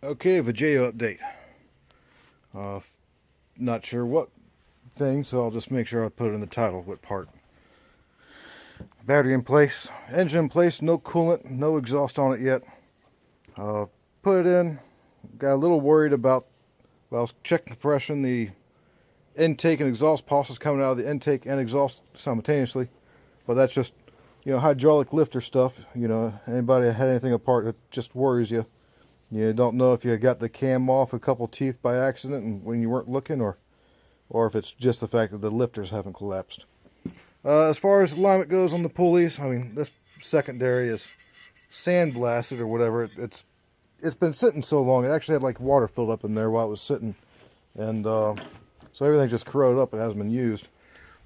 Okay, Vijay update. Not sure what thing, so I'll just make sure I put it in the title, what part. Battery in place, engine in place, no coolant, no exhaust on it yet. Put it in, got a little worried about, well, I was checking compression, the intake and exhaust pulses coming out of the intake and exhaust simultaneously. But that's just, hydraulic lifter stuff. Anybody that had anything apart, it just worries you. You don't know if you got the cam off a couple teeth by accident and when you weren't looking, or if it's just the fact that the lifters haven't collapsed. As far as alignment goes on the pulleys, I mean, this secondary is sandblasted or whatever. It's been sitting so long. It actually had like water filled up in there while it was sitting, and so everything's just corroded up. It hasn't been used,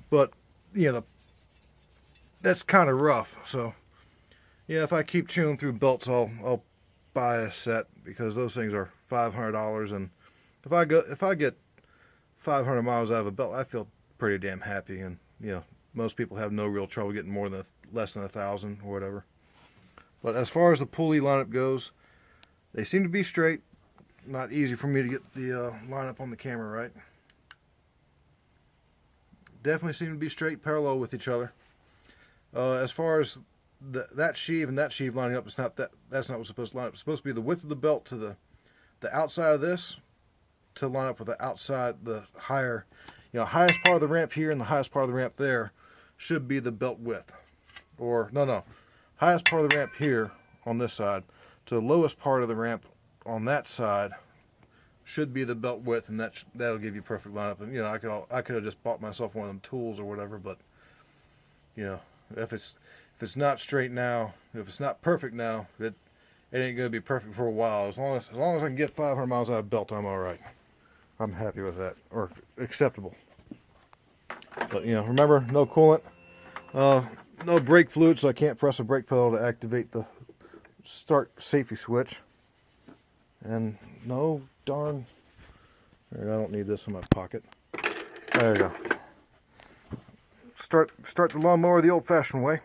but that's kind of rough. So yeah, if I keep chewing through belts, I'll buy a set, because those things are $500, and if I get 500 miles out of a belt, I feel pretty damn happy. And most people have no real trouble getting less than 1,000 or whatever. But as far as the pulley lineup goes, they seem to be straight. Not easy for me to get the lineup on the camera right. Definitely seem to be straight, parallel with each other. As far as that sheave and that sheave lining up, that's not what's supposed to line up. It's supposed to be the width of the belt to the outside of this to line up with the outside, the higher, highest part of the ramp here and the highest part of the ramp there should be the belt width. Or no, highest part of the ramp here on this side to the lowest part of the ramp on that side should be the belt width, and that'll give you perfect lineup. And I could have just bought myself one of them tools or whatever, but if it's not straight now, if it's not perfect now, it ain't gonna be perfect for a while. As long as I can get 500 miles out of belt, I'm all right. I'm happy with that, or acceptable. But remember, no coolant, no brake fluid, so I can't press a brake pedal to activate the start safety switch. And no darn, I don't need this in my pocket. There you go. Start the lawnmower the old-fashioned way.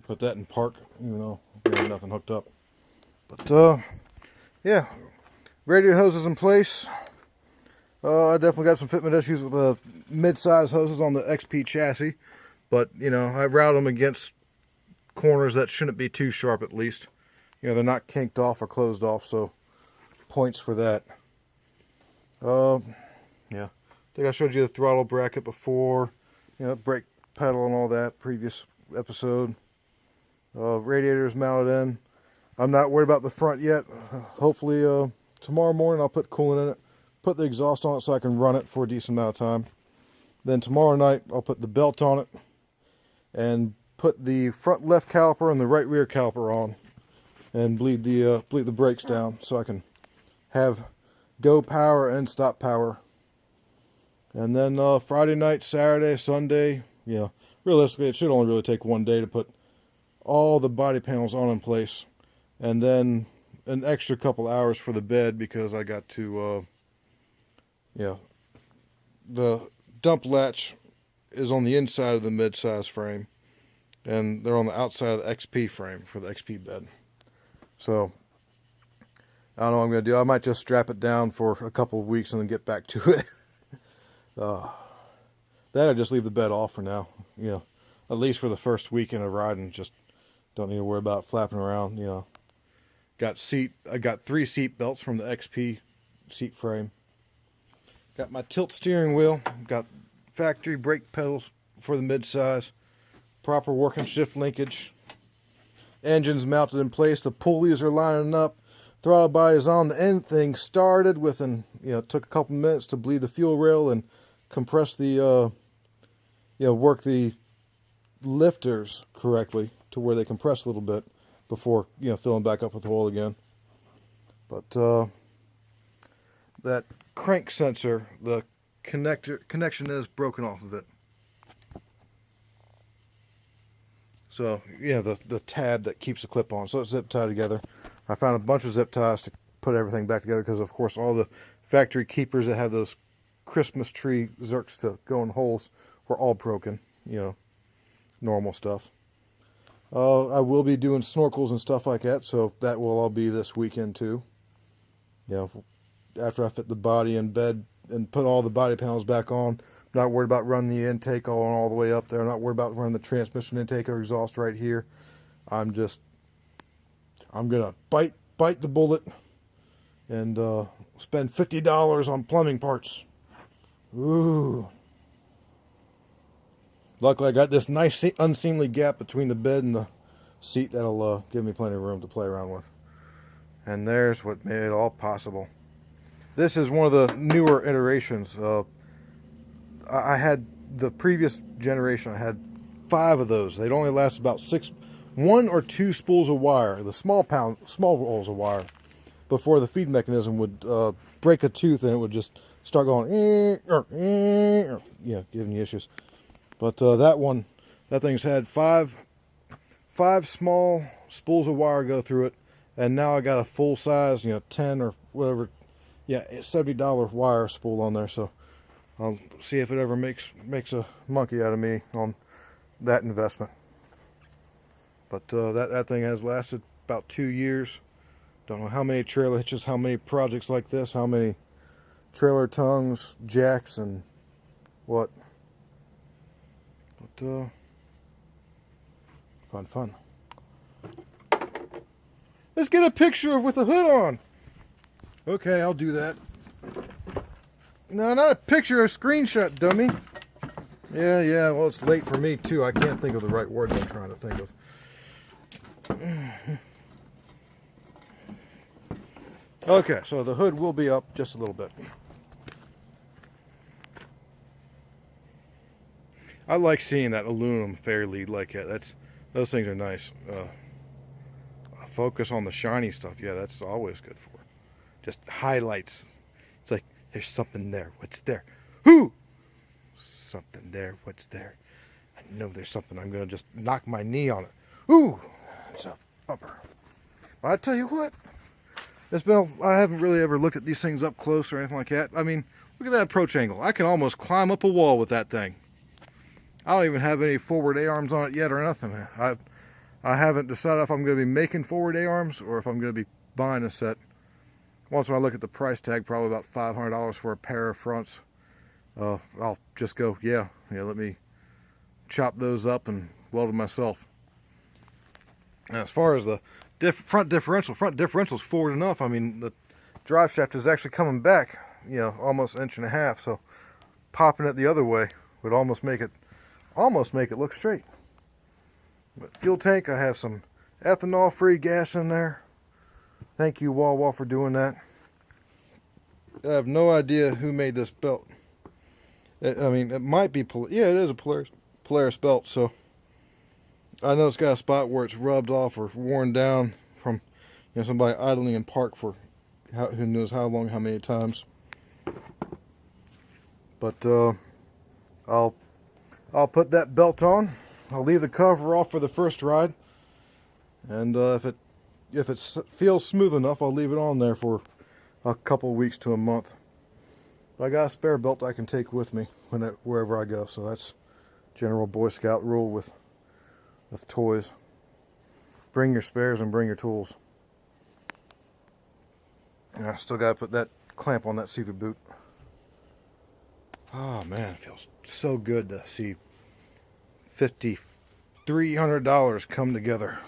Put that in park, even though we have nothing hooked up. But yeah, radiator hoses in place. I definitely got some fitment issues with the mid-size hoses on the XP chassis, but I route them against corners that shouldn't be too sharp, at least. They're not kinked off or closed off, so points for that. Yeah, I think I showed you the throttle bracket before, brake pedal and all that, previous episode. Radiators mounted in. I'm not worried about the front yet. Hopefully tomorrow morning I'll put coolant in it, put the exhaust on it so I can run it for a decent amount of time. Then tomorrow night I'll put the belt on it and put the front left caliper and the right rear caliper on, and bleed the brakes down so I can have go power and stop power. And then Friday night, Saturday, Sunday, realistically it should only really take one day to put all the body panels on in place, and then an extra couple hours for the bed, because I got to the dump latch is on the inside of the mid-size frame, and they're on the outside of the XP frame for the XP bed. So I don't know what I'm going to do. I might just strap it down for a couple of weeks and then get back to it. That I just leave the bed off for now. At least for the first weekend of riding, just don't need to worry about flapping around. I got 3 seat belts from the XP seat frame. Got my tilt steering wheel. Got factory brake pedals for the mid-size. Proper working shift linkage. Engine's mounted in place. The pulleys are lining up. Throttle body is on. The end thing started within, it took a couple minutes to bleed the fuel rail and compress the, work the lifters correctly to where they compress a little bit before, filling back up with oil again. But that crank sensor, the connection is broken off of it. So, the tab that keeps the clip on. So it's zip tied together. I found a bunch of zip ties to put everything back together, because, of course, all the factory keepers that have those Christmas tree zerks to go in holes were all broken. you know, normal stuff. I will be doing snorkels and stuff like that, so that will all be this weekend too. You know, after I fit the body in bed and put all the body panels back on, I'm not worried about running the intake all the way up there. I'm not worried about running the transmission intake or exhaust right here. I'm gonna bite the bullet and spend $50 on plumbing parts. Ooh. Luckily, I got this nice unseemly gap between the bed and the seat that'll give me plenty of room to play around with. And there's what made it all possible. This is one of the newer iterations. I had the previous generation, I had 5 of those. They'd only last about 1 or 2 spools of wire, the small rolls of wire, before the feed mechanism would break a tooth and it would just start going, yeah, giving you issues. But that thing's had 5 small spools of wire go through it, and now I got a full size, 10 or whatever, $70 wire spool on there. So I'll see if it ever makes a monkey out of me on that investment. But that thing has lasted about 2 years. Don't know how many trailer hitches, how many projects like this, how many trailer tongues, jacks, and what. But fun. Let's get a picture with the hood on. Okay, I'll do that. No, not a picture, a screenshot, dummy. Yeah, well, it's late for me, too. I can't think of the right words I'm trying to think of. Okay, so the hood will be up just a little bit. I like seeing that aluminum fair lead like that. Those things are nice. Focus on the shiny stuff. Yeah, that's always good for. Just highlights. It's like, there's something there. What's there? Who? Something there. What's there? I know there's something. I'm going to just knock my knee on it. Ooh, it's a bumper. But I tell you what, I haven't really ever looked at these things up close or anything like that. I mean, look at that approach angle. I can almost climb up a wall with that thing. I don't even have any forward A-arms on it yet or nothing. I haven't decided if I'm going to be making forward A-arms or if I'm going to be buying a set. Once when I look at the price tag, probably about $500 for a pair of fronts, I'll just go, yeah, let me chop those up and weld them myself. And as far as the front differential's forward enough. I mean, the drive shaft is actually coming back, almost 1.5 inches. So popping it the other way would almost make it look straight. But fuel tank, I have some ethanol-free gas in there. Thank you, Wawa, for doing that. I have no idea who made this belt. It might be, it is a Polaris belt, so I know it's got a spot where it's rubbed off or worn down from somebody idling in park for who knows how long, how many times. But I'll put that belt on. I'll leave the cover off for the first ride, and if it feels smooth enough, I'll leave it on there for a couple weeks to a month. But I got a spare belt I can take with me wherever I go. So that's general Boy Scout rule with toys. Bring your spares and bring your tools. And I still got to put that clamp on that seated boot. Oh man, it feels so good to see $5,300 come together.